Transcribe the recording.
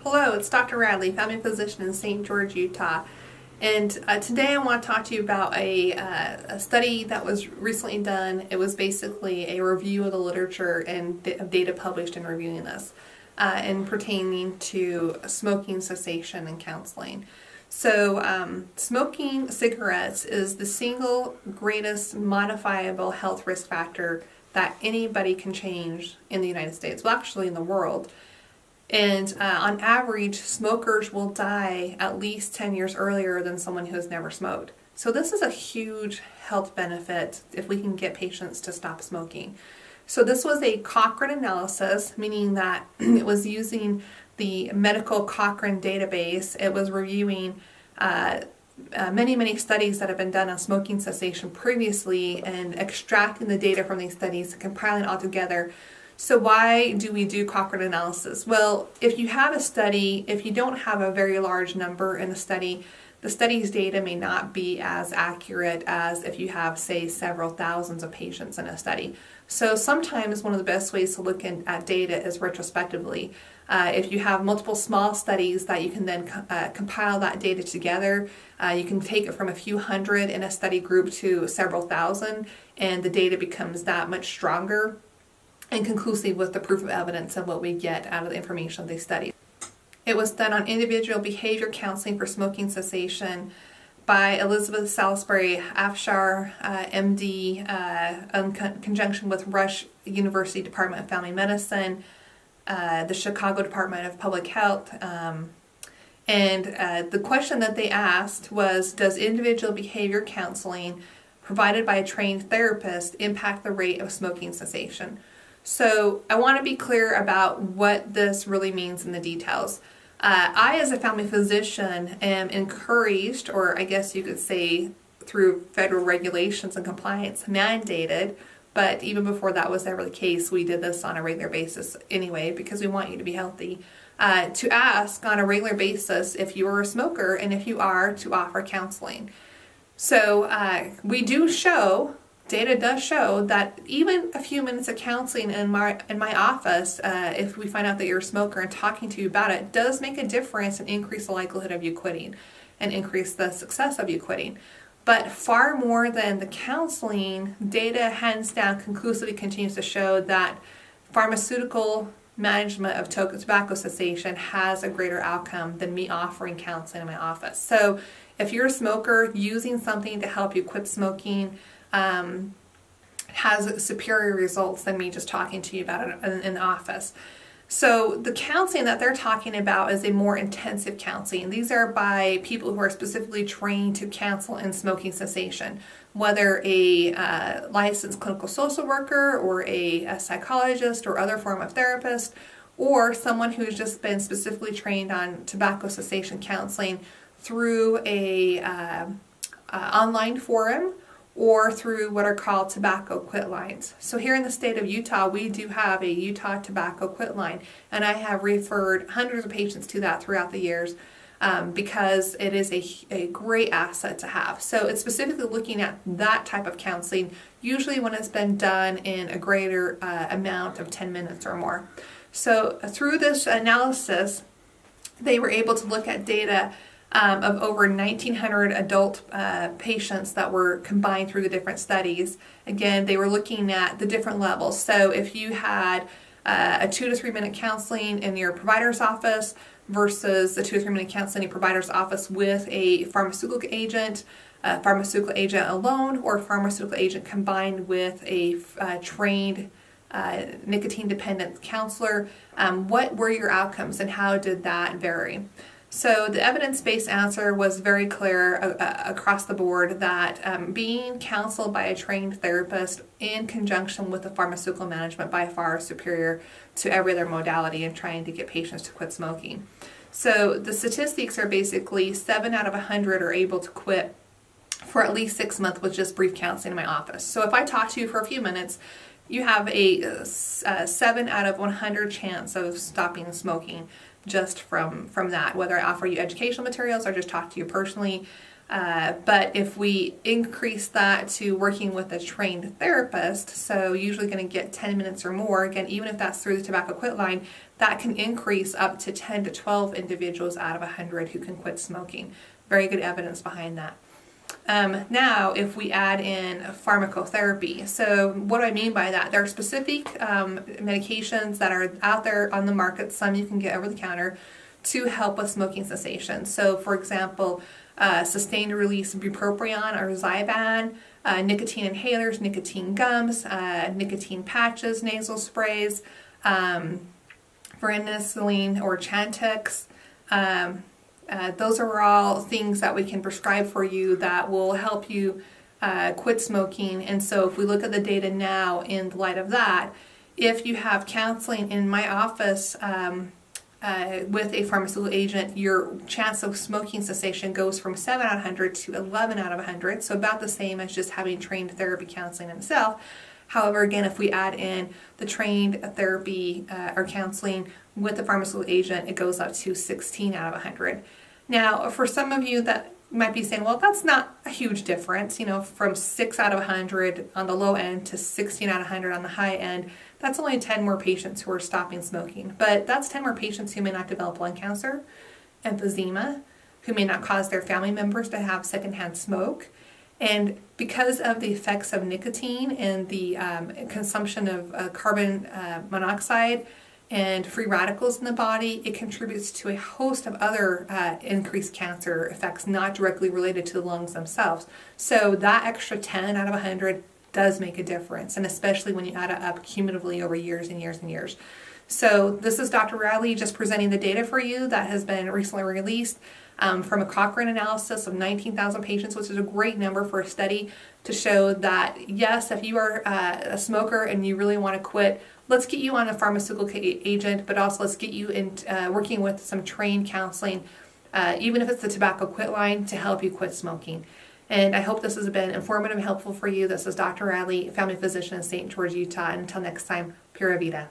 Hello, it's Dr. Radley, family physician in St. George, Utah. And today I want to talk to you about a study that was recently done. It was basically a review of the literature and of data published in reviewing this and pertaining to smoking cessation and counseling. So smoking cigarettes is the single greatest modifiable health risk factor that anybody can change in the United States, well actually in the world. And on average, smokers will die at least 10 years earlier than someone who has never smoked. So this is a huge health benefit if we can get patients to stop smoking. So this was a Cochrane analysis, meaning that it was using the medical Cochrane database. It was reviewing many studies that have been done on smoking cessation previously and extracting the data from these studies and compiling it all together. So why do we do Cochrane analysis? Well, if you have a study, if you don't have a very large number in the study's data may not be as accurate as if you have, say, several thousands of patients in a study. So sometimes one of the best ways to look at data is retrospectively. If you have multiple small studies that you can then compile that data together, you can take it from a few hundred in a study group to several thousand, and the data becomes that much stronger and conclusive with the proof of evidence of what we get out of the information of these studies. It was done on individual behavior counseling for smoking cessation by Elizabeth Salisbury Afshar, MD, in conjunction with Rush University Department of Family Medicine, the Chicago Department of Public Health, and the question that they asked was, does individual behavior counseling provided by a trained therapist impact the rate of smoking cessation? So I want to be clear about what this really means in the details. I, as a family physician, am encouraged, or I guess you could say through federal regulations and compliance, mandated, but even before that was ever the case, we did this on a regular basis anyway because we want you to be healthy, to ask on a regular basis if you are a smoker and if you are, to offer counseling. So we do show, data does show that even a few minutes of counseling in my office, if we find out that you're a smoker and talking to you about it, does make a difference and increase the likelihood of you quitting and increase the success of you quitting. But far more than the counseling, data hands down conclusively continues to show that pharmaceutical management of tobacco cessation has a greater outcome than me offering counseling in my office. So if you're a smoker, using something to help you quit smoking has superior results than me just talking to you about it in the office. So the counseling that they're talking about is a more intensive counseling. These are by people who are specifically trained to counsel in smoking cessation, whether a licensed clinical social worker or a psychologist or other form of therapist, or someone who's just been specifically trained on tobacco cessation counseling through a online forum or through what are called tobacco quit lines. So here in the state of Utah, we do have a Utah tobacco quit line, and I have referred hundreds of patients to that throughout the years because it is a great asset to have. So it's specifically looking at that type of counseling, usually when it's been done in a greater amount of 10 minutes or more. So through this analysis, they were able to look at data of over 1,900 adult patients that were combined through the different studies. Again, they were looking at the different levels. So if you had a 2 to 3 minute counseling in your provider's office versus a 2 to 3 minute counseling in your provider's office with a pharmaceutical agent alone, or a pharmaceutical agent combined with a trained nicotine-dependent counselor, what were your outcomes and how did that vary? So the evidence-based answer was very clear across the board that being counseled by a trained therapist in conjunction with the pharmaceutical management by far is superior to every other modality in trying to get patients to quit smoking. So the statistics are basically 7 out of 100 are able to quit for at least 6 months with just brief counseling in my office. So if I talk to you for a few minutes, you have a 7 out of 100 chance of stopping smoking just from that, whether I offer you educational materials or just talk to you personally. But if we increase that to working with a trained therapist, so usually going to get 10 minutes or more, again, even if that's through the Tobacco Quit line, that can increase up to 10 to 12 individuals out of 100 who can quit smoking. Very good evidence behind that. Now, if we add in pharmacotherapy, so what do I mean by that? There are specific medications that are out there on the market, some you can get over the counter, to help with smoking cessation. So, for example, sustained release bupropion or Zyban, nicotine inhalers, nicotine gums, nicotine patches, nasal sprays, varenicline or Chantix. Those are all things that we can prescribe for you that will help you quit smoking. And so if we look at the data now in the light of that, if you have counseling in my office with a pharmaceutical agent, your chance of smoking cessation goes from 7 out of 100 to 11 out of 100, so about the same as just having trained therapy counseling itself. However, again, if we add in the trained therapy or counseling with the pharmaceutical agent, it goes up to 16 out of 100. Now, for some of you that might be saying, well, that's not a huge difference, from 6 out of 100 on the low end to 16 out of 100 on the high end, that's only 10 more patients who are stopping smoking. But that's 10 more patients who may not develop lung cancer, emphysema, who may not cause their family members to have secondhand smoke. And because of the effects of nicotine and the consumption of carbon monoxide and free radicals in the body, it contributes to a host of other increased cancer effects not directly related to the lungs themselves. So that extra 10 out of 100 does make a difference, and especially when you add it up cumulatively over years and years and years. So this is Dr. Radley just presenting the data for you that has been recently released from a Cochrane analysis of 19,000 patients, which is a great number for a study to show that, yes, if you are a smoker and you really want to quit, let's get you on a pharmaceutical agent, but also let's get you in working with some trained counseling, even if it's the Tobacco Quit line, to help you quit smoking. And I hope this has been informative and helpful for you. This is Dr. Radley, family physician in St. George, Utah. And until next time, Pura Vida.